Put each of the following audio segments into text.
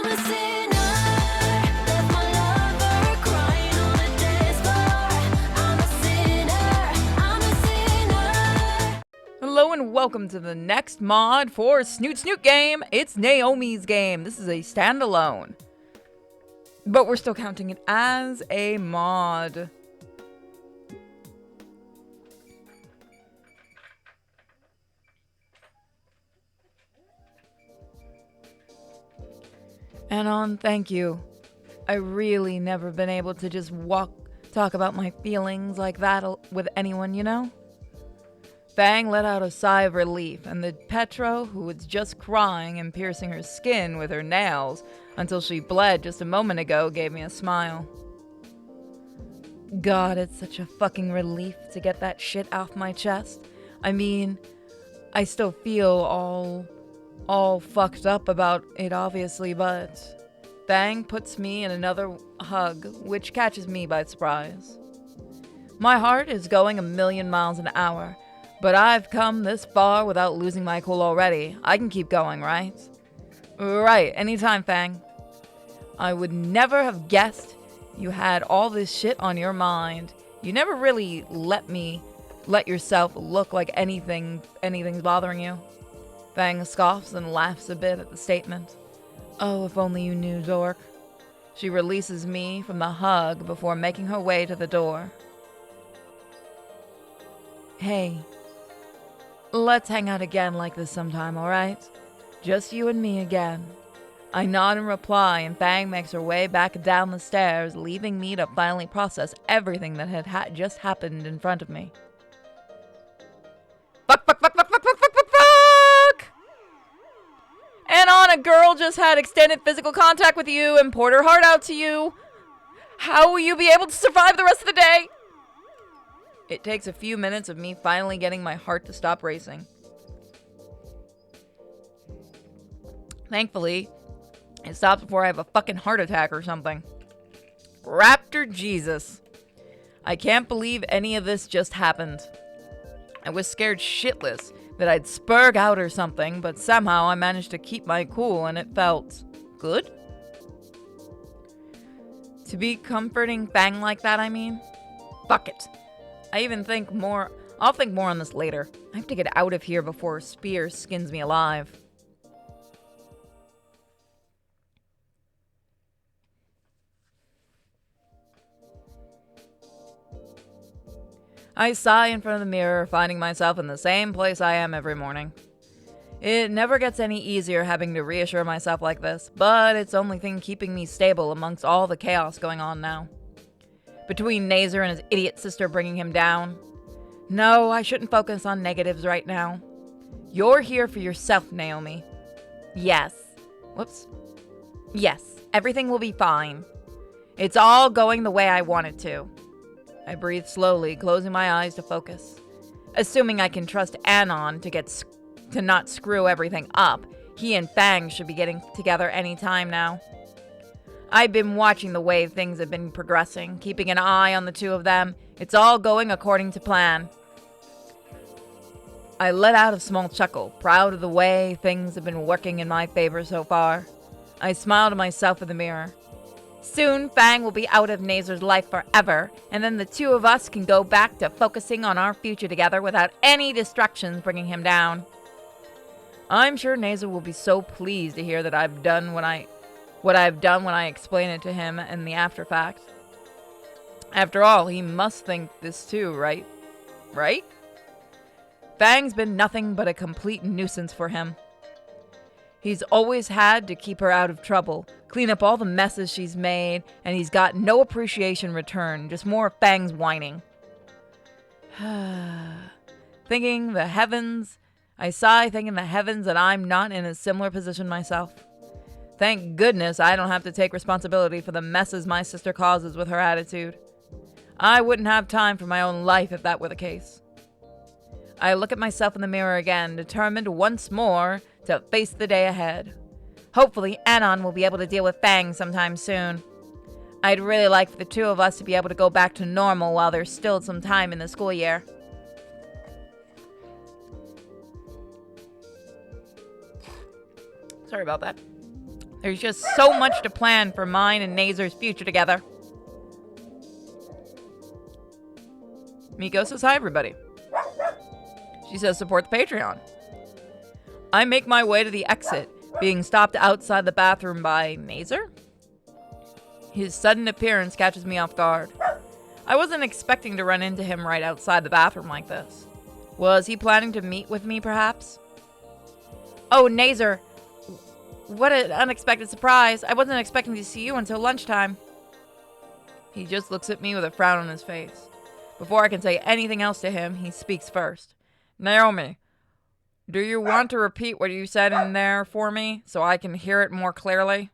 a sinner, left my lover crying on the dance floor. I'm a sinner, I'm a sinner. Hello and welcome to the next mod for Snoot Game. It's Naomi's Game. This is a standalone, but we're still counting it as a mod. Anon, thank you. I really never been able to just talk about my feelings like that with anyone, you know? Fang let out a sigh of relief, and the Petro, who was just crying and piercing her skin with her nails until she bled just a moment ago, gave me a smile. God, it's such a fucking relief to get that shit off my chest. I mean, I still feel all fucked up about it, obviously, but Fang puts me in another hug, which catches me by surprise. My heart is going 1,000,000 miles an hour, but I've come this far without losing my cool already. I can keep going, right? Right, anytime, Fang. I would never have guessed you had all this shit on your mind. You never really let yourself look like anything's bothering you. Fang scoffs and laughs a bit at the statement. Oh, if only you knew, dork. She releases me from the hug before making her way to the door. Hey, let's hang out again like this sometime, alright? Just you and me again. I nod in reply, and Fang makes her way back down the stairs, leaving me to finally process everything that had just happened in front of me. Fuck! And on a girl just had extended physical contact with you and poured her heart out to you. How will you be able to survive the rest of the day? It takes a few minutes of me finally getting my heart to stop racing. Thankfully, it stops before I have a fucking heart attack or something. Raptor Jesus. I can't believe any of this just happened. I was scared shitless that I'd spurg out or something, but somehow I managed to keep my cool and it felt good. To be comforting Fang like that, I mean. Fuck it. I'll think more on this later. I have to get out of here before Spear skins me alive. I sigh in front of the mirror, finding myself in the same place I am every morning. It never gets any easier having to reassure myself like this, but it's the only thing keeping me stable amongst all the chaos going on now. Between Nazer and his idiot sister bringing him down. No, I shouldn't focus on negatives right now. You're here for yourself, Naomi. Yes. Whoops. Yes, everything will be fine. It's all going the way I want it to. I breathe slowly, closing my eyes to focus. Assuming I can trust Anon to not screw everything up, he and Fang should be getting together any time now. I've been watching the way things have been progressing, keeping an eye on the two of them. It's all going according to plan. I let out a small chuckle, proud of the way things have been working in my favor so far. I smile to myself in the mirror. Soon, Fang will be out of Nazer's life forever, and then the two of us can go back to focusing on our future together without any distractions bringing him down. I'm sure Nazer will be so pleased to hear that I've done what I've done when I explain it to him in the after fact. After all, he must think this too, right? Right? Fang's been nothing but a complete nuisance for him. He's always had to keep her out of trouble, clean up all the messes she's made, and he's got no appreciation return, just more Fang's whining. Thinking the heavens, I sigh thinking the heavens that I'm not in a similar position myself. Thank goodness I don't have to take responsibility for the messes my sister causes with her attitude. I wouldn't have time for my own life if that were the case. I look at myself in the mirror again, determined once more to face the day ahead. Hopefully, Anon will be able to deal with Fang sometime soon. I'd really like for the two of us to be able to go back to normal while there's still some time in the school year. Sorry about that. There's just so much to plan for mine and Nazar's future together. Miko says hi, everybody. She says support the Patreon. I make my way to the exit, being stopped outside the bathroom by Nazar. His sudden appearance catches me off guard. I wasn't expecting to run into him right outside the bathroom like this. Was he planning to meet with me, perhaps? Oh, Nazar. What an unexpected surprise. I wasn't expecting to see you until lunchtime. He just looks at me with a frown on his face. Before I can say anything else to him, he speaks first. Naomi, do you want to repeat what you said in there for me so I can hear it more clearly?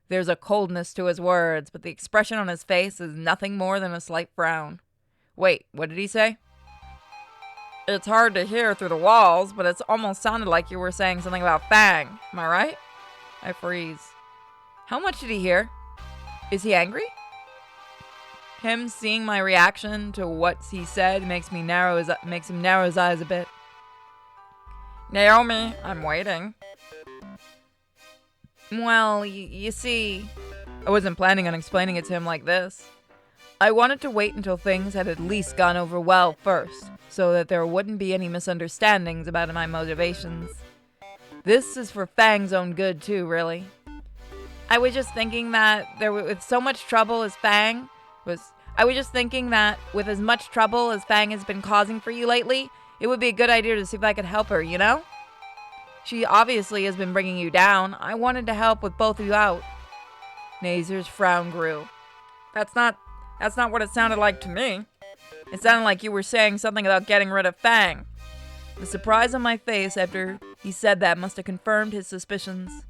There's a coldness to his words, but the expression on his face is nothing more than a slight frown. Wait, what did he say? It's hard to hear through the walls, but it's almost sounded like you were saying something about Fang. Am I right? I freeze. How much did he hear? Is he angry? Him seeing my reaction to what he said makes him narrow his eyes a bit. Naomi, I'm waiting. Well, you see, I wasn't planning on explaining it to him like this. I wanted to wait until things had at least gone over well first, so that there wouldn't be any misunderstandings about my motivations. This is for Fang's own good too, really. I was just thinking that with so much trouble as Fang with as much trouble as Fang has been causing for you lately, it would be a good idea to see if I could help her, you know? She obviously has been bringing you down. I wanted to help with both of you out. Nazar's frown grew. That's not what it sounded like to me. It sounded like you were saying something about getting rid of Fang. The surprise on my face after he said that must have confirmed his suspicions.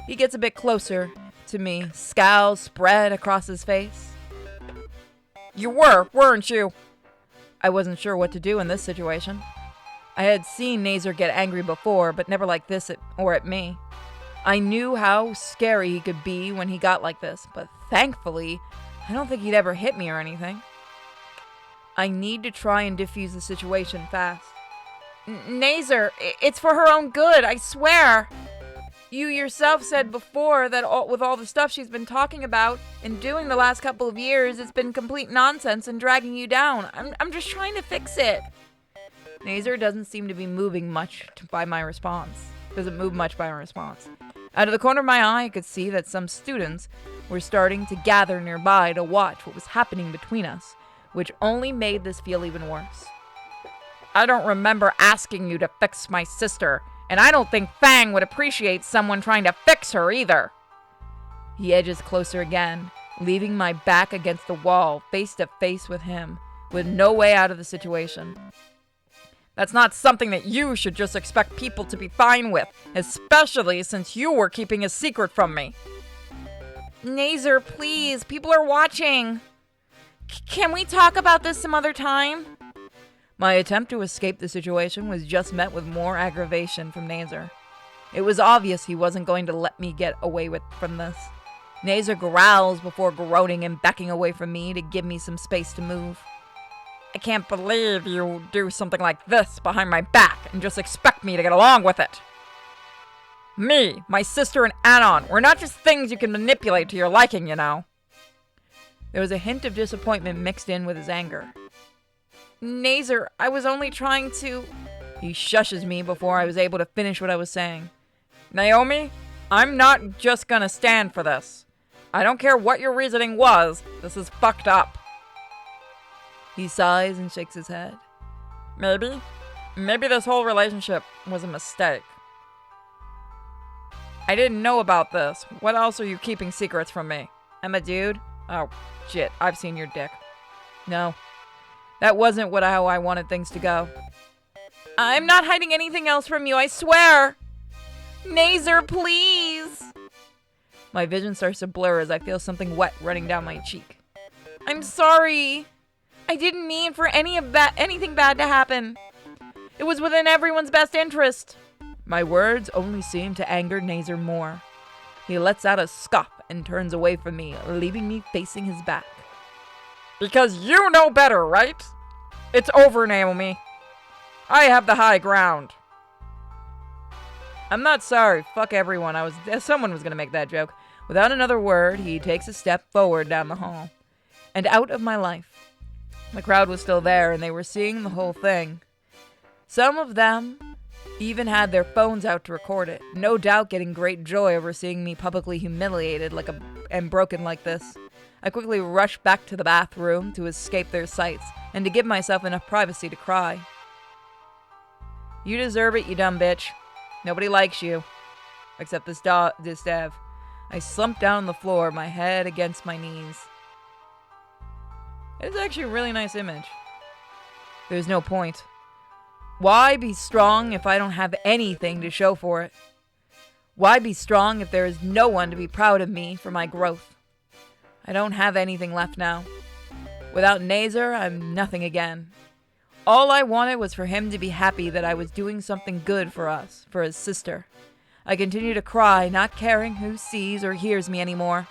He gets a bit closer to me, scowls spread across his face. You weren't you? I wasn't sure what to do in this situation. I had seen Nazar get angry before, but never like this at me. I knew how scary he could be when he got like this, but thankfully, I don't think he'd ever hit me or anything. I need to try and defuse the situation fast. Nazar, it's for her own good, I swear. You yourself said before that with all the stuff she's been talking about and doing the last couple of years, it's been complete nonsense and dragging you down. I'm just trying to fix it. Nazar doesn't seem to be moving much by my response. Doesn't move much by my response. Out of the corner of my eye, I could see that some students were starting to gather nearby to watch what was happening between us, which only made this feel even worse. I don't remember asking you to fix my sister, and I don't think Fang would appreciate someone trying to fix her either. He edges closer again, leaving my back against the wall, face to face with him, with no way out of the situation. That's not something that you should just expect people to be fine with, especially since you were keeping a secret from me. Nazar, please, people are watching. Can we talk about this some other time? My attempt to escape the situation was just met with more aggravation from Nazar. It was obvious he wasn't going to let me get away from this. Nazar growls before groaning and backing away from me to give me some space to move. I can't believe you do something like this behind my back and just expect me to get along with it. Me, my sister, and Anon, we're not just things you can manipulate to your liking, you know. There was a hint of disappointment mixed in with his anger. Nazar, I was only trying to... He shushes me before I was able to finish what I was saying. Naomi, I'm not just gonna stand for this. I don't care what your reasoning was, this is fucked up. He sighs and shakes his head. Maybe this whole relationship was a mistake. I didn't know about this. What else are you keeping secrets from me? I'm a dude? Oh, shit, I've seen your dick. No, that wasn't how I wanted things to go. I'm not hiding anything else from you, I swear. Nazar, please. My vision starts to blur as I feel something wet running down my cheek. I'm sorry. I didn't mean for anything bad to happen. It was within everyone's best interest. My words only seem to anger Nazar more. He lets out a scoff and turns away from me, leaving me facing his back. Because you know better, right? It's over, Naomi. I have the high ground. I'm not sorry. Fuck everyone. Someone was gonna make that joke. Without another word, he takes a step forward down the hall. And out of my life. The crowd was still there, and they were seeing the whole thing. Some of them even had their phones out to record it, no doubt getting great joy over seeing me publicly humiliated and broken like this. I quickly rushed back to the bathroom to escape their sights, and to give myself enough privacy to cry. You deserve it, you dumb bitch. Nobody likes you. Except this dev. I slumped down on the floor, my head against my knees. It's actually a really nice image. There's no point. Why be strong if I don't have anything to show for it? Why be strong if there is no one to be proud of me for my growth? I don't have anything left now. Without Nazar, I'm nothing again. All I wanted was for him to be happy that I was doing something good for us, for his sister. I continue to cry, not caring who sees or hears me anymore.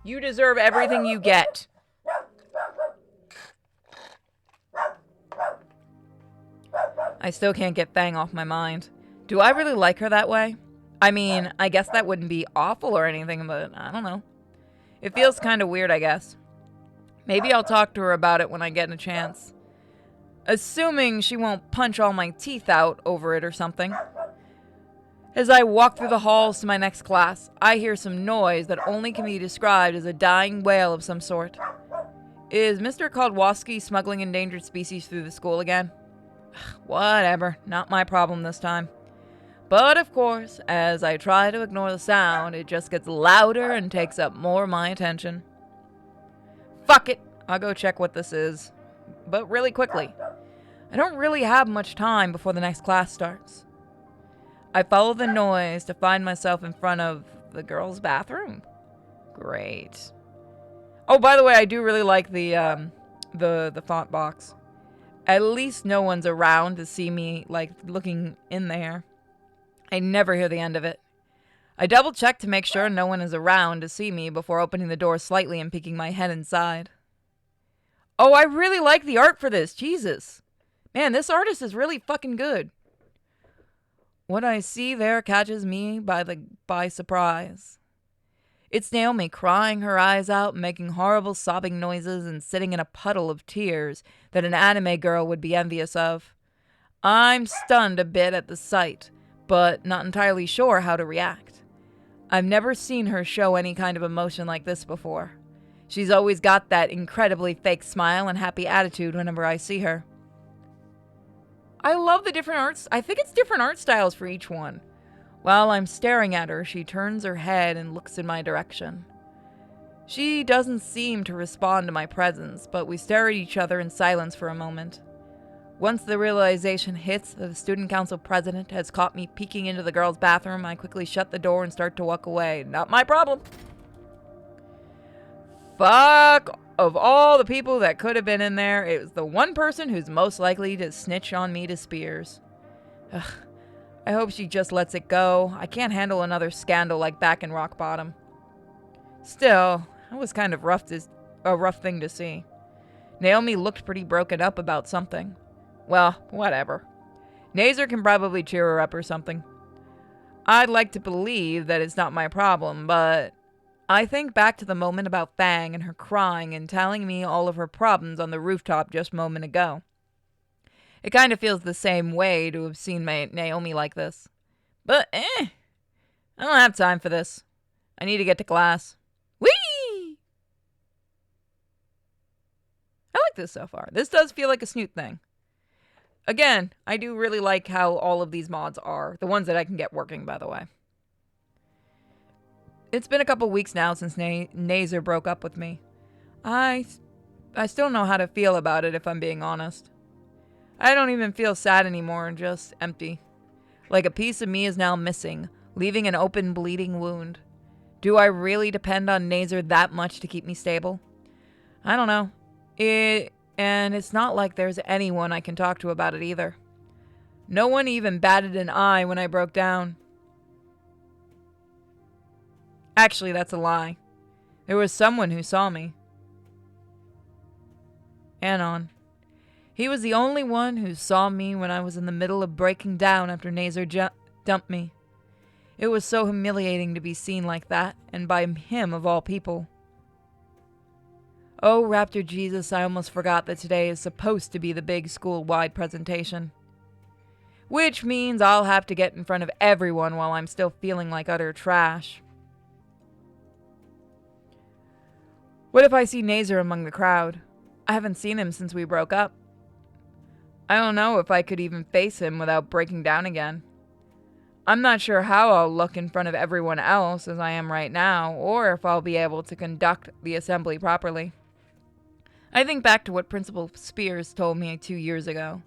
You deserve everything you get. I still can't get Fang off my mind. Do I really like her that way? I mean, I guess that wouldn't be awful or anything, but I don't know. It feels kind of weird, I guess. Maybe I'll talk to her about it when I get a chance. Assuming she won't punch all my teeth out over it or something. As I walk through the halls to my next class, I hear some noise that only can be described as a dying wail of some sort. Is Mr. Kaldwowski smuggling endangered species through the school again? Whatever, not my problem this time. But of course, as I try to ignore the sound, it just gets louder and takes up more of my attention. Fuck it, I'll go check what this is. But really quickly. I don't really have much time before the next class starts. I follow the noise to find myself in front of the girls' bathroom. Great. Oh, by the way, I do really like the font box. At least no one's around to see me, like, looking in there. I never hear the end of it. I double-check to make sure no one is around to see me before opening the door slightly and peeking my head inside. Oh, I really like the art for this. Jesus. Man, this artist is really fucking good. What I see there catches me by surprise. It's Naomi crying her eyes out, making horrible sobbing noises, and sitting in a puddle of tears that an anime girl would be envious of. I'm stunned a bit at the sight, but not entirely sure how to react. I've never seen her show any kind of emotion like this before. She's always got that incredibly fake smile and happy attitude whenever I see her. I love the different arts. I think it's different art styles for each one. While I'm staring at her, she turns her head and looks in my direction. She doesn't seem to respond to my presence, but we stare at each other in silence for a moment. Once the realization hits that the student council president has caught me peeking into the girls' bathroom, I quickly shut the door and start to walk away. Not my problem. Fuck! Of all the people that could have been in there, it was the one person who's most likely to snitch on me to Spears. Ugh. I hope she just lets it go. I can't handle another scandal like back in Rock Bottom. Still, that was kind of a rough thing to see. Naomi looked pretty broken up about something. Well, whatever. Nazar can probably cheer her up or something. I'd like to believe that it's not my problem, but I think back to the moment about Fang and her crying and telling me all of her problems on the rooftop just a moment ago. It kind of feels the same way to have seen Naomi like this. But, I don't have time for this. I need to get to class. Whee! I like this so far. This does feel like a Snoot thing. Again, I do really like how all of these mods are. The ones that I can get working, by the way. It's been a couple weeks now since Nazar broke up with me. I still don't know how to feel about it, if I'm being honest. I don't even feel sad anymore, just empty. Like a piece of me is now missing, leaving an open, bleeding wound. Do I really depend on Nazar that much to keep me stable? I don't know. And it's not like there's anyone I can talk to about it either. No one even batted an eye when I broke down. Actually, that's a lie. There was someone who saw me. Anon. He was the only one who saw me when I was in the middle of breaking down after Nazar dumped me. It was so humiliating to be seen like that, and by him of all people. Oh, Raptor Jesus, I almost forgot that today is supposed to be the big school-wide presentation. Which means I'll have to get in front of everyone while I'm still feeling like utter trash. What if I see Nazar among the crowd? I haven't seen him since we broke up. I don't know if I could even face him without breaking down again. I'm not sure how I'll look in front of everyone else as I am right now, or if I'll be able to conduct the assembly properly. I think back to what Principal Spears told me 2 years ago.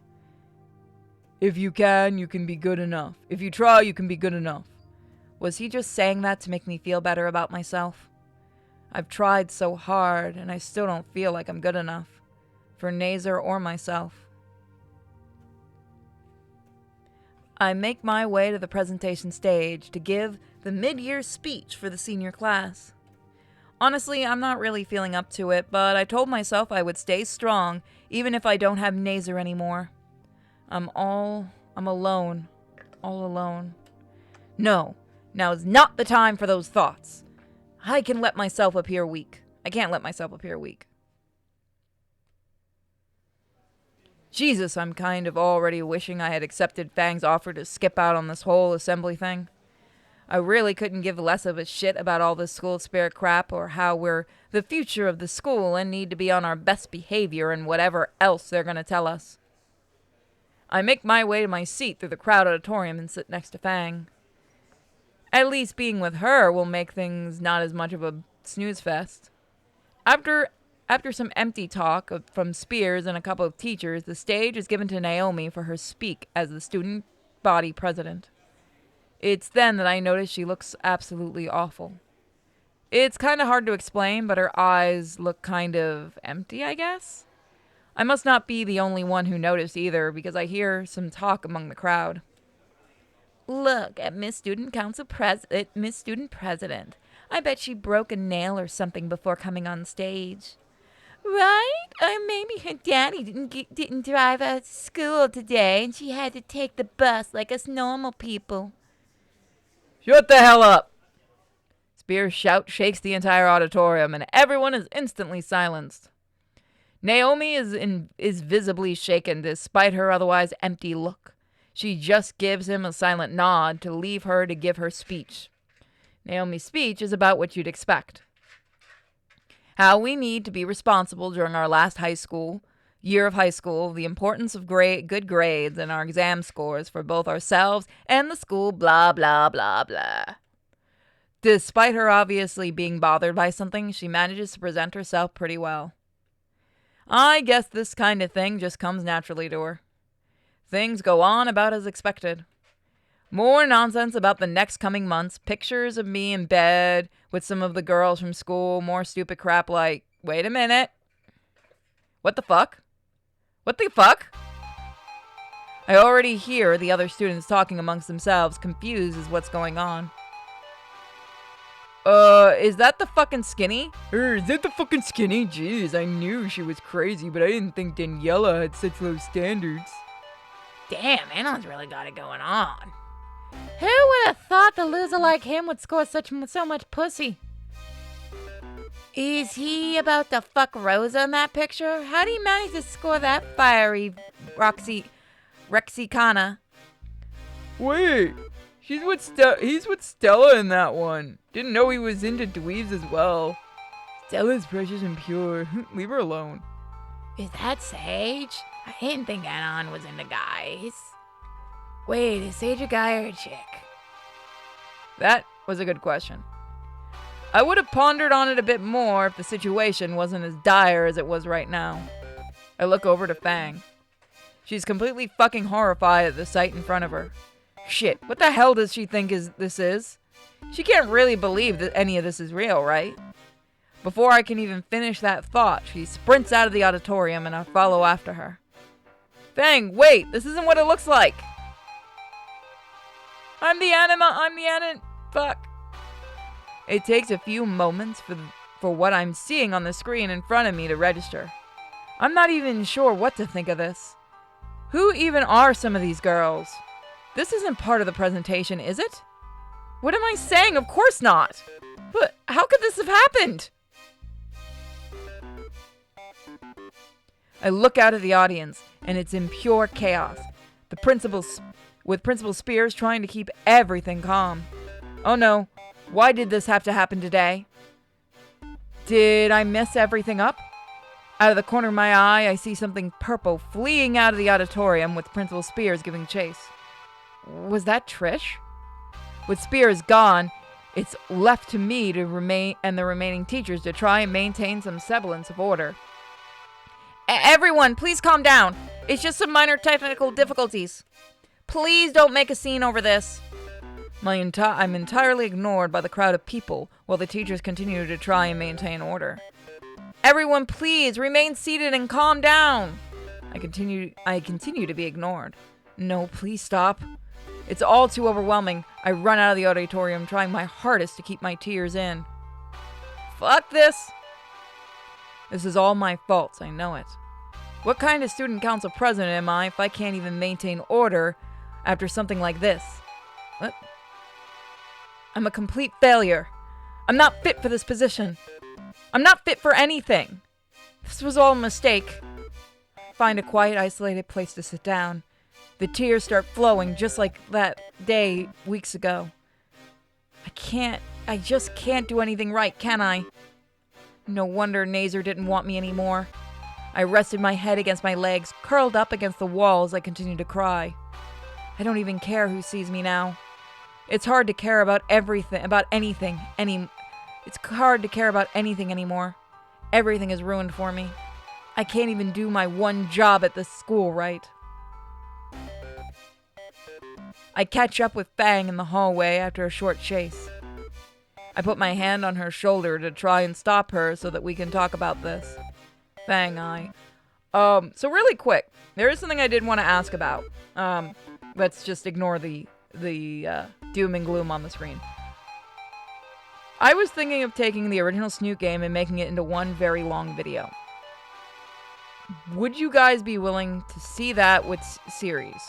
If you can be good enough. If you try, you can be good enough. Was he just saying that to make me feel better about myself? I've tried so hard, and I still don't feel like I'm good enough. For Nazar or myself. I make my way to the presentation stage to give the mid-year speech for the senior class. Honestly, I'm not really feeling up to it, but I told myself I would stay strong even if I don't have Nazar anymore. I'm alone. All alone. No, now is not the time for those thoughts. I can let myself appear weak. I can't let myself appear weak. Jesus, I'm kind of already wishing I had accepted Fang's offer to skip out on this whole assembly thing. I really couldn't give less of a shit about all this school spirit crap or how we're the future of the school and need to be on our best behavior and whatever else they're gonna tell us. I make my way to my seat through the crowded auditorium and sit next to Fang. At least being with her will make things not as much of a snooze fest. After some empty talk from Spears and a couple of teachers, the stage is given to Naomi for her speak as the student body president. It's then that I notice she looks absolutely awful. It's kind of hard to explain, but her eyes look kind of empty, I guess? I must not be the only one who noticed either, because I hear some talk among the crowd. Look at Miss Student President. I bet she broke a nail or something before coming on stage. Right? Or maybe her daddy didn't drive her to school today and she had to take the bus like us normal people. Shut the hell up! Spears' shout shakes the entire auditorium and everyone is instantly silenced. Naomi is visibly shaken despite her otherwise empty look. She just gives him a silent nod to leave her to give her speech. Naomi's speech is about what you'd expect. How we need to be responsible during our last year of high school, the importance of good grades and our exam scores for both ourselves and the school, blah, blah, blah, blah. Despite her obviously being bothered by something, she manages to present herself pretty well. I guess this kind of thing just comes naturally to her. Things go on about as expected. More nonsense about the next coming months, pictures of me in bed with some of the girls from school, more stupid crap like, wait a minute. What the fuck? What the fuck? I already hear the other students talking amongst themselves, confused as what's going on. Is that the fucking skinny? Is that the fucking skinny? Jeez, I knew she was crazy, but I didn't think Daniela had such low standards. Damn, Anon's really got it going on. Who would have thought the loser like him would score so much pussy? Is he about to fuck Rosa in that picture? How do you manage to score that fiery Rexicana? Wait, he's with Stella in that one. Didn't know he was into dweebs as well. Stella's precious and pure. Leave her alone. Is that Sage? I didn't think Anon was into guys. Wait, is Sage a guy or a chick? That was a good question. I would have pondered on it a bit more if the situation wasn't as dire as it was right now. I look over to Fang. She's completely fucking horrified at the sight in front of her. Shit, what the hell does she think this is? She can't really believe that any of this is real, right? Before I can even finish that thought, she sprints out of the auditorium and I follow after her. Fang, wait, this isn't what it looks like! I'm the anima, fuck. It takes a few moments for what I'm seeing on the screen in front of me to register. I'm not even sure what to think of this. Who even are some of these girls? This isn't part of the presentation, is it? What am I saying? Of course not. But how could this have happened? I look out at the audience, and it's in pure chaos. With Principal Spears trying to keep everything calm. Oh no, why did this have to happen today? Did I mess everything up? Out of the corner of my eye, I see something purple fleeing out of the auditorium with Principal Spears giving chase. Was that Trish? With Spears gone, it's left to me to remain and the remaining teachers to try and maintain some semblance of order. Everyone, please calm down. It's just some minor technical difficulties. Please don't make a scene over this. I'm entirely ignored by the crowd of people while the teachers continue to try and maintain order. Everyone, please remain seated and calm down. I continue to be ignored. No, please stop. It's all too overwhelming. I run out of the auditorium, trying my hardest to keep my tears in. Fuck this. This is all my fault, I know it. What kind of student council president am I if I can't even maintain order after something like this? What? I'm a complete failure. I'm not fit for this position. I'm not fit for anything. This was all a mistake. Find a quiet, isolated place to sit down. The tears start flowing just like that day weeks ago. I just can't do anything right, can I? No wonder Nazer didn't want me anymore. I rested my head against my legs, curled up against the wall as I continued to cry. I don't even care who sees me now. It's hard to care about anything anymore. Everything is ruined for me. I can't even do my one job at this school right. I catch up with Fang in the hallway after a short chase. I put my hand on her shoulder to try and stop her so that we can talk about this. Fang, so really quick, there is something I did want to ask about. Let's just ignore the doom and gloom on the screen. I was thinking of taking the original Snoot game and making it into one very long video. Would you guys be willing to see that with series?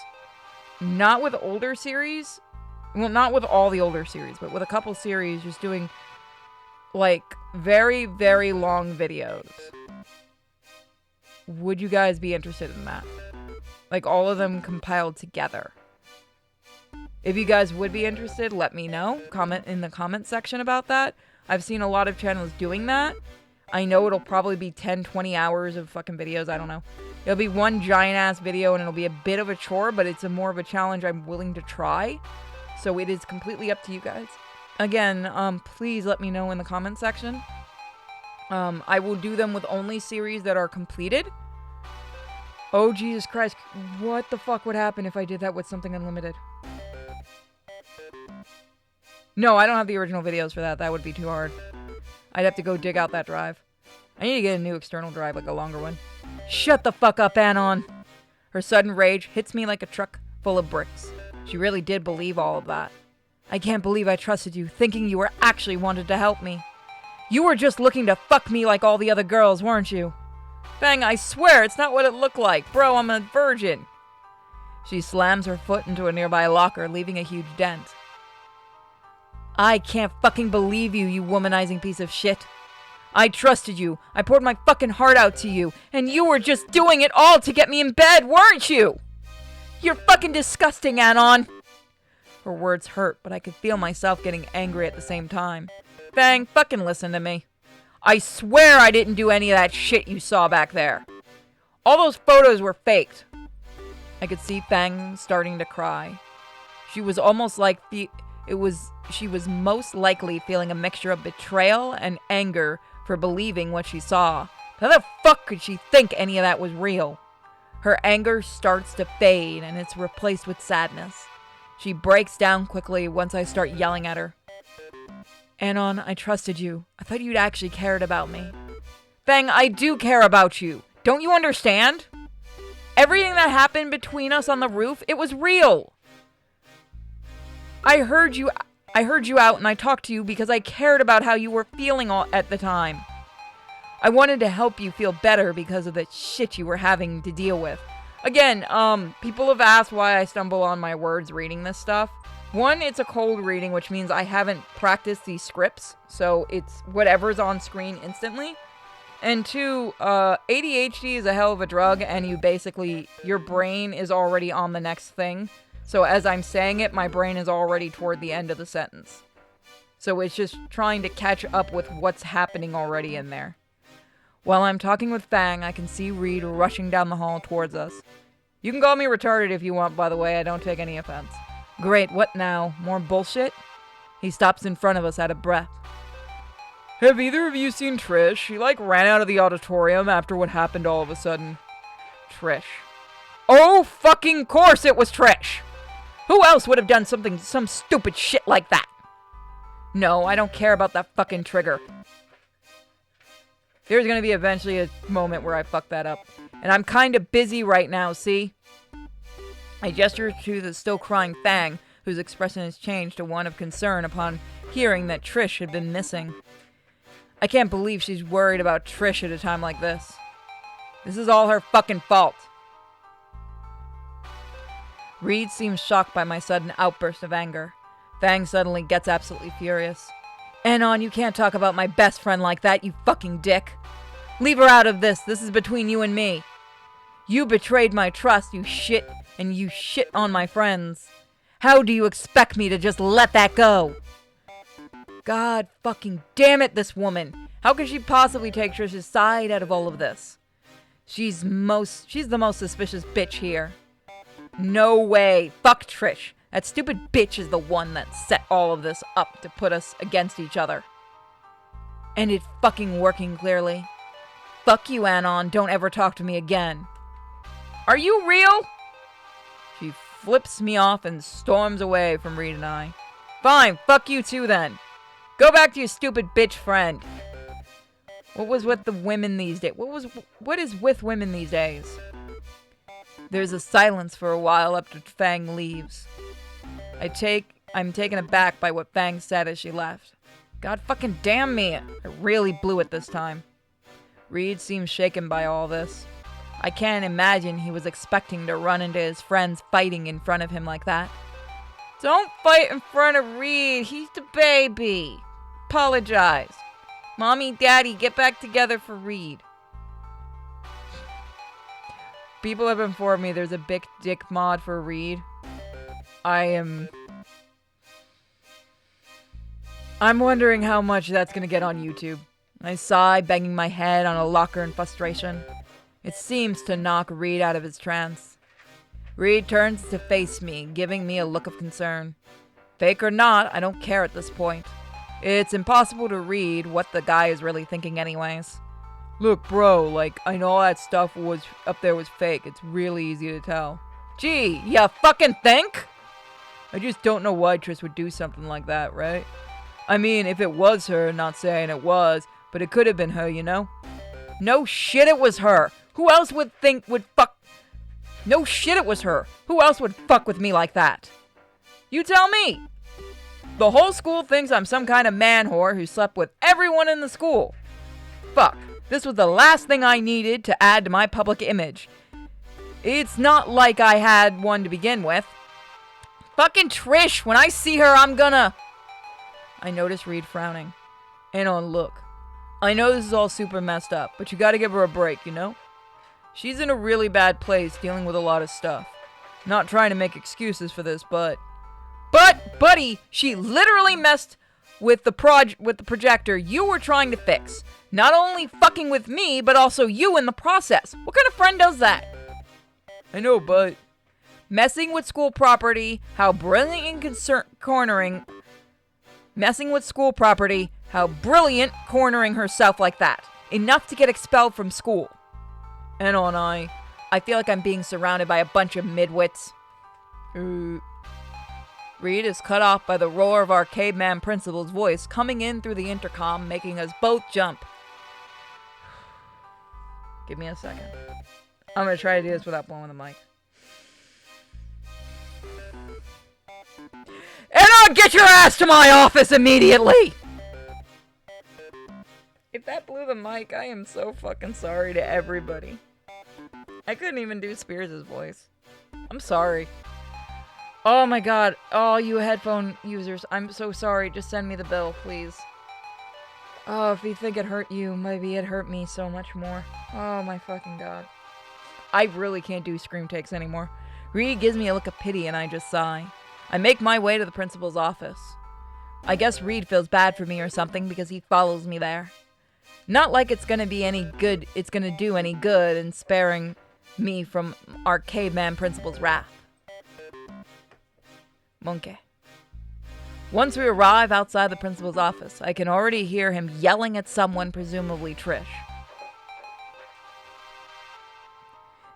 Not with older series. Well, not with all the older series, but with a couple series just doing, like, very, very long videos. Would you guys be interested in that? Like, all of them compiled together. If you guys would be interested, let me know. Comment in the comment section about that. I've seen a lot of channels doing that. I know it'll probably be 10, 20 hours of fucking videos. I don't know. It'll be one giant-ass video, and it'll be a bit of a chore, but it's more of a challenge I'm willing to try. So it is completely up to you guys. Again, please let me know in the comment section. I will do them with only series that are completed. Oh, Jesus Christ. What the fuck would happen if I did that with something unlimited? No, I don't have the original videos for that. That would be too hard. I'd have to go dig out that drive. I need to get a new external drive, like a longer one. Shut the fuck up, Anon! Her sudden rage hits me like a truck full of bricks. She really did believe all of that. I can't believe I trusted you, thinking you were actually wanted to help me. You were just looking to fuck me like all the other girls, weren't you? Fang, I swear it's not what it looked like. Bro, I'm a virgin. She slams her foot into a nearby locker, leaving a huge dent. I can't fucking believe you, you womanizing piece of shit. I trusted you. I poured my fucking heart out to you, and you were just doing it all to get me in bed, weren't you? You're fucking disgusting, Anon. Her words hurt, but I could feel myself getting angry at the same time. Fang, fucking listen to me. I swear I didn't do any of that shit you saw back there. All those photos were faked. I could see Fang starting to cry. She was almost like she was most likely feeling a mixture of betrayal and anger for believing what she saw. How the fuck could she think any of that was real? Her anger starts to fade and it's replaced with sadness. She breaks down quickly once I start yelling at her. Anon, I trusted you. I thought you'd actually cared about me. Fang, I do care about you. Don't you understand? Everything that happened between us on the roof, it was real. I heard you out and I talked to you because I cared about how you were feeling at the time. I wanted to help you feel better because of the shit you were having to deal with. Again, people have asked why I stumble on my words reading this stuff. One, it's a cold reading, which means I haven't practiced these scripts, so it's whatever's on screen instantly. And two, ADHD is a hell of a drug, and your brain is already on the next thing. So as I'm saying it, my brain is already toward the end of the sentence. So it's just trying to catch up with what's happening already in there. While I'm talking with Fang, I can see Reed rushing down the hall towards us. You can call me retarded if you want, by the way, I don't take any offense. Great, what now? More bullshit? He stops in front of us out of breath. Have either of you seen Trish? She, ran out of the auditorium after what happened all of a sudden. Trish. Oh, fucking course it was Trish! Who else would have done some stupid shit like that? No, I don't care about that fucking trigger. There's gonna be eventually a moment where I fuck that up. And I'm kinda busy right now, see? I gesture to the still crying Fang, whose expression has changed to one of concern upon hearing that Trish had been missing. I can't believe she's worried about Trish at a time like this. This is all her fucking fault. Reed seems shocked by my sudden outburst of anger. Fang suddenly gets absolutely furious. Anon, you can't talk about my best friend like that, you fucking dick. Leave her out of this. This is between you and me. You betrayed my trust, you shit, and you shit on my friends. How do you expect me to just let that go? God fucking damn it, this woman. How could she possibly take Trish's side out of all of this? She's the most suspicious bitch here. No way. Fuck Trish. That stupid bitch is the one that set all of this up to put us against each other. And it's fucking working clearly. Fuck you, Anon. Don't ever talk to me again. Are you real? She flips me off and storms away from Reed and I. Fine, fuck you too then. Go back to your stupid bitch friend. What was with the women these days? What is with women these days? There's a silence for a while after Fang leaves. I'm taken aback by what Fang said as she left. God fucking damn me. I really blew it this time. Reed seems shaken by all this. I can't imagine he was expecting to run into his friends fighting in front of him like that. Don't fight in front of Reed. He's the baby. Apologize. Mommy, Daddy, get back together for Reed. People have informed me there's a big dick mod for Reed. I'm wondering how much that's gonna get on YouTube. I sigh, banging my head on a locker in frustration. It seems to knock Reed out of his trance. Reed turns to face me, giving me a look of concern. Fake or not, I don't care at this point. It's impossible to read what the guy is really thinking anyways. Look, bro, I know all that stuff was up there was fake. It's really easy to tell. Gee, ya fucking think? I just don't know why Trish would do something like that, right? I mean, if it was her, not saying it was, but it could have been her, you know? No shit it was her. Who else would fuck? No shit it was her. Who else would fuck with me like that? You tell me. The whole school thinks I'm some kind of man whore who slept with everyone in the school. Fuck. This was the last thing I needed to add to my public image. It's not like I had one to begin with. Fucking Trish, when I see her, I'm gonna... I notice Reed frowning. Anon, look. I know this is all super messed up, but you gotta give her a break, you know? She's in a really bad place, dealing with a lot of stuff. Not trying to make excuses for this, but, buddy, she literally messed with the projector you were trying to fix. Not only fucking with me, but also you in the process. What kind of friend does that? I know, but... Messing with school property, how brilliant and cornering... Messing with school property, how brilliant cornering herself like that. Enough to get expelled from school. And on I feel like I'm being surrounded by a bunch of midwits. Reed is cut off by the roar of our caveman principal's voice coming in through the intercom, making us both jump. Give me a second. I'm gonna try to do this without blowing the mic. And I'll get your ass to my office immediately! If that blew the mic, I am so fucking sorry to everybody. I couldn't even do Spears' voice. I'm sorry. Oh my god. Oh, you headphone users. I'm so sorry. Just send me the bill, please. Oh, if you think it hurt you, maybe it hurt me so much more. Oh my fucking god. I really can't do scream takes anymore. Reed gives me a look of pity and I just sigh. I make my way to the principal's office. I guess Reed feels bad for me or something because he follows me there. Not like it's gonna do any good in sparing me from our caveman principal's wrath. Monkey. Once we arrive outside the principal's office, I can already hear him yelling at someone, presumably Trish.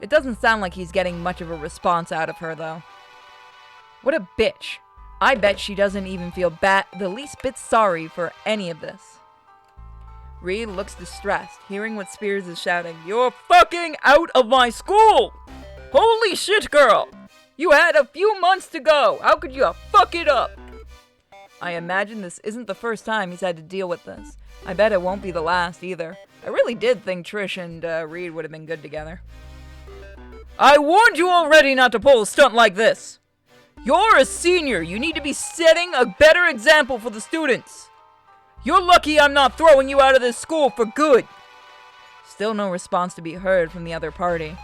It doesn't sound like he's getting much of a response out of her, though. What a bitch. I bet she doesn't even feel the least bit sorry for any of this. Reed looks distressed, hearing what Spears is shouting. You're fucking out of my school! Holy shit, girl! You had a few months to go! How could you fuck it up? I imagine this isn't the first time he's had to deal with this. I bet it won't be the last either. I really did think Trish and Reed would have been good together. I warned you already not to pull a stunt like this! You're a senior! You need to be setting a better example for the students! You're lucky I'm not throwing you out of this school for good! Still no response to be heard from the other party.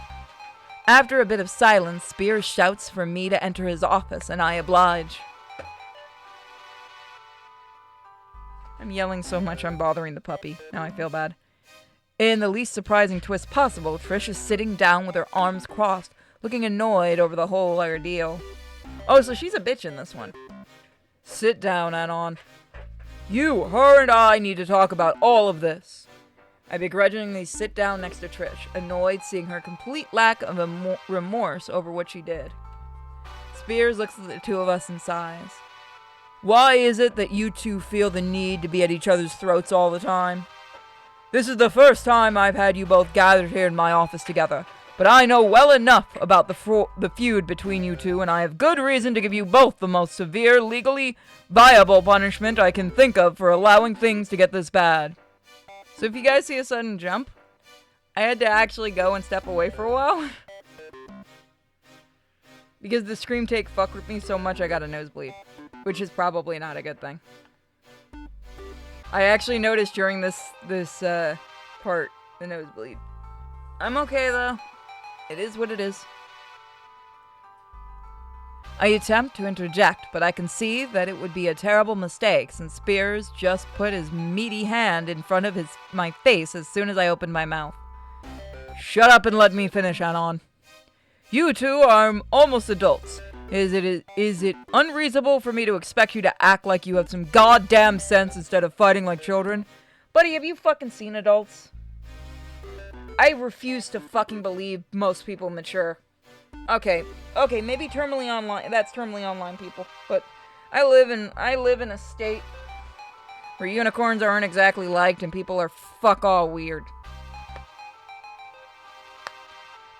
After a bit of silence, Spears shouts for me to enter his office, and I oblige. I'm yelling so much I'm bothering the puppy. Now I feel bad. In the least surprising twist possible, Trish is sitting down with her arms crossed, looking annoyed over the whole ordeal. Oh, so she's a bitch in this one. Sit down, Anon. You, her, and I need to talk about all of this. I begrudgingly sit down next to Trish, annoyed seeing her complete lack of remorse over what she did. Spears looks at the two of us and sighs. Why is it that you two feel the need to be at each other's throats all the time? This is the first time I've had you both gathered here in my office together, but I know well enough about the feud between you two, and I have good reason to give you both the most severe, legally viable punishment I can think of for allowing things to get this bad. So if you guys see a sudden jump, I had to actually go and step away for a while. Because the scream take fucked with me so much I got a nosebleed. Which is probably not a good thing. I actually noticed during this part, the nosebleed. I'm okay though. It is what it is. I attempt to interject, but I can see that it would be a terrible mistake since Spears just put his meaty hand in front of my face as soon as I opened my mouth. Shut up and let me finish, Anon. You two are almost adults. Is it unreasonable for me to expect you to act like you have some goddamn sense instead of fighting like children? Buddy, have you fucking seen adults? I refuse to fucking believe most people mature. Okay, maybe terminally online. That's terminally online people. But I live in a state where unicorns aren't exactly liked and people are fuck all weird.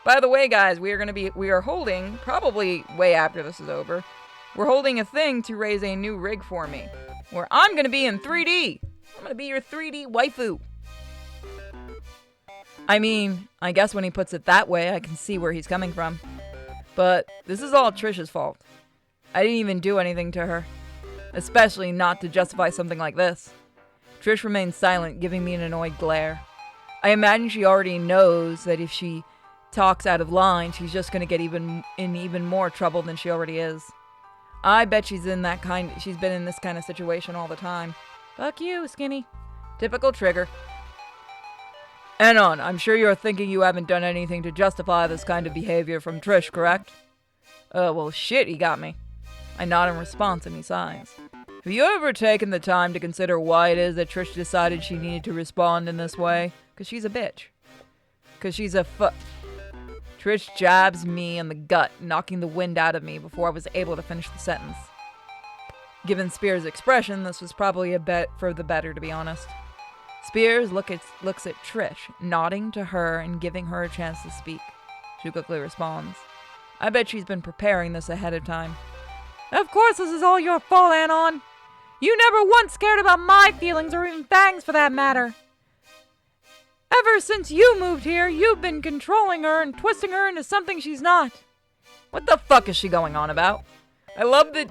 By the way, guys, we are holding, probably way after this is over, we're holding a thing to raise a new rig for me, where I'm going to be in 3D. I'm going to be your 3D waifu. I mean, I guess when he puts it that way, I can see where he's coming from. But this is all Trish's fault. I didn't even do anything to her. Especially not to justify something like this. Trish remains silent, giving me an annoyed glare. I imagine she already knows that if she talks out of line, she's just gonna get in even more trouble than she already is. I bet she's been in this kind of situation all the time. Fuck you, Skinny. Typical trigger. Anon, I'm sure you're thinking you haven't done anything to justify this kind of behavior from Trish, correct? Well shit, he got me. I nod in response and he sighs. Have you ever taken the time to consider why it is that Trish decided she needed to respond in this way? 'Cause she's a bitch. 'Cause she's a Trish jabs me in the gut, knocking the wind out of me before I was able to finish the sentence. Given Spears' expression, this was probably a bet for the better, to be honest. Spears looks at Trish, nodding to her and giving her a chance to speak. She quickly responds. I bet she's been preparing this ahead of time. Of course this is all your fault, Anon. You never once cared about my feelings or even Fang's for that matter. Ever since you moved here, you've been controlling her and twisting her into something she's not. What the fuck is she going on about? I love that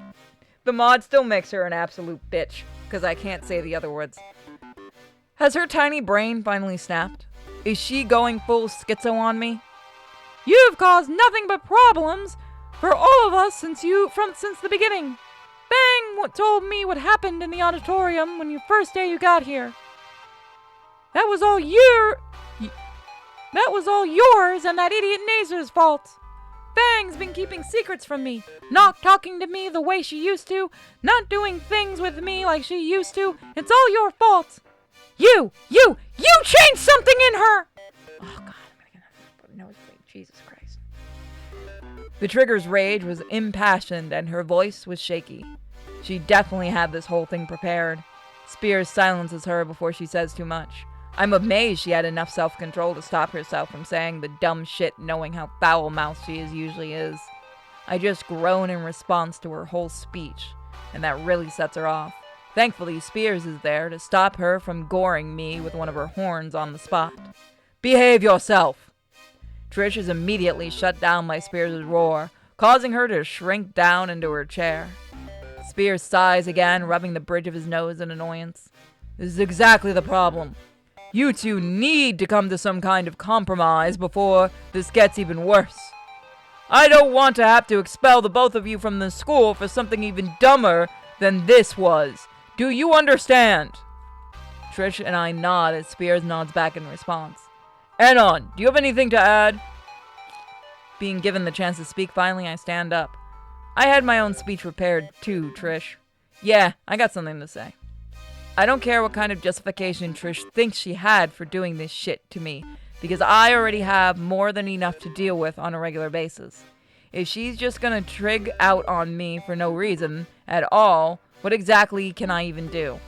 the mod still makes her an absolute bitch, because I can't say the other words. Has her tiny brain finally snapped? Is she going full schizo on me? You've caused nothing but problems for all of us since the beginning. Fang told me what happened in the auditorium when first day you got here. That was all yours and that idiot Nazer's fault. Fang's been keeping secrets from me, not talking to me the way she used to, not doing things with me like she used to. It's all your fault. You changed something in her! Oh God, I'm gonna get a nosebleed. Jesus Christ. The trigger's rage was impassioned and her voice was shaky. She definitely had this whole thing prepared. Spears silences her before she says too much. I'm amazed she had enough self-control to stop herself from saying the dumb shit knowing how foul-mouthed she usually is. I just groan in response to her whole speech, and that really sets her off. Thankfully, Spears is there to stop her from goring me with one of her horns on the spot. Behave yourself! Trish is immediately shut down by Spears' roar, causing her to shrink down into her chair. Spears sighs again, rubbing the bridge of his nose in annoyance. This is exactly the problem. You two need to come to some kind of compromise before this gets even worse. I don't want to have to expel the both of you from the school for something even dumber than this was. Do you understand? Trish and I nod as Spears nods back in response. Anon, do you have anything to add? Being given the chance to speak finally, I stand up. I had my own speech prepared too, Trish. Yeah, I got something to say. I don't care what kind of justification Trish thinks she had for doing this shit to me, because I already have more than enough to deal with on a regular basis. If she's just gonna trig out on me for no reason at all, what exactly can I even do?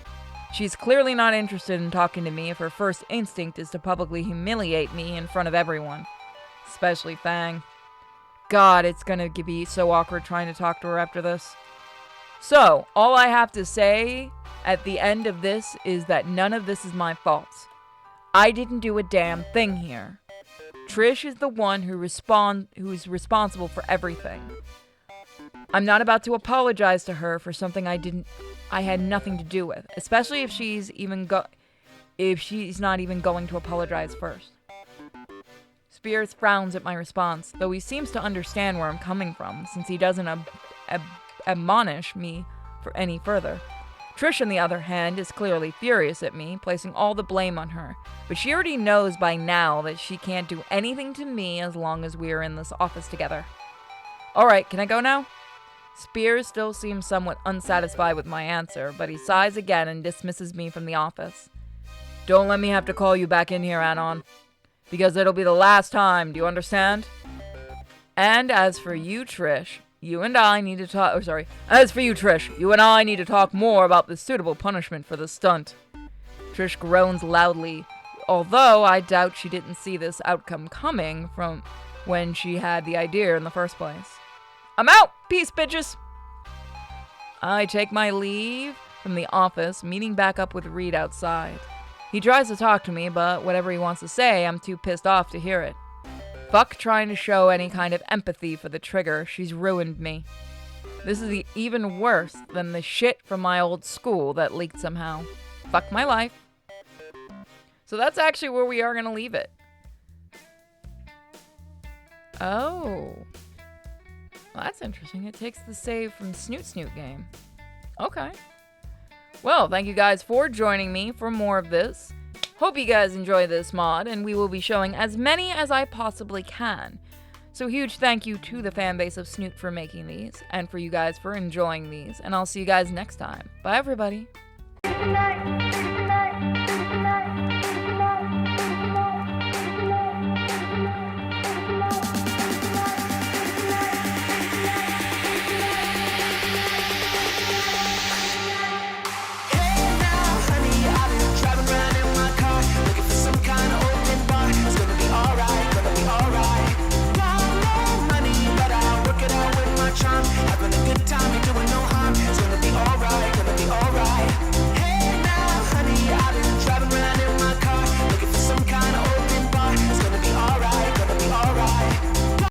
She's clearly not interested in talking to me if her first instinct is to publicly humiliate me in front of everyone. Especially Fang. God, it's gonna be so awkward trying to talk to her after this. So, all I have to say at the end of this is that none of this is my fault. I didn't do a damn thing here. Trish is the one who's responsible for everything. I'm not about to apologize to her for something I had nothing to do with, especially if she's not even going to apologize first. Spears frowns at my response, though he seems to understand where I'm coming from, since he doesn't admonish me for any further. Trish, on the other hand, is clearly furious at me, placing all the blame on her, but she already knows by now that she can't do anything to me as long as we are in this office together. Alright, can I go now? Spears still seems somewhat unsatisfied with my answer, but he sighs again and dismisses me from the office. Don't let me have to call you back in here, Anon, because it'll be the last time, do you understand? And as for you, Trish, you and I need to talk more about the suitable punishment for the stunt. Trish groans loudly, although I doubt she didn't see this outcome coming from when she had the idea in the first place. I'm out! Peace, bitches! I take my leave from the office, meeting back up with Reed outside. He tries to talk to me, but whatever he wants to say, I'm too pissed off to hear it. Fuck trying to show any kind of empathy for the trigger. She's ruined me. This is even worse than the shit from my old school that leaked somehow. Fuck my life. So that's actually where we are going to leave it. Oh. Well, that's interesting. It takes the save from Snoot Game. Okay. Well, thank you guys for joining me for more of this. Hope you guys enjoy this mod, and we will be showing as many as I possibly can. So huge thank you to the fanbase of Snoot for making these, and for you guys for enjoying these, and I'll see you guys next time. Bye, everybody. Good night.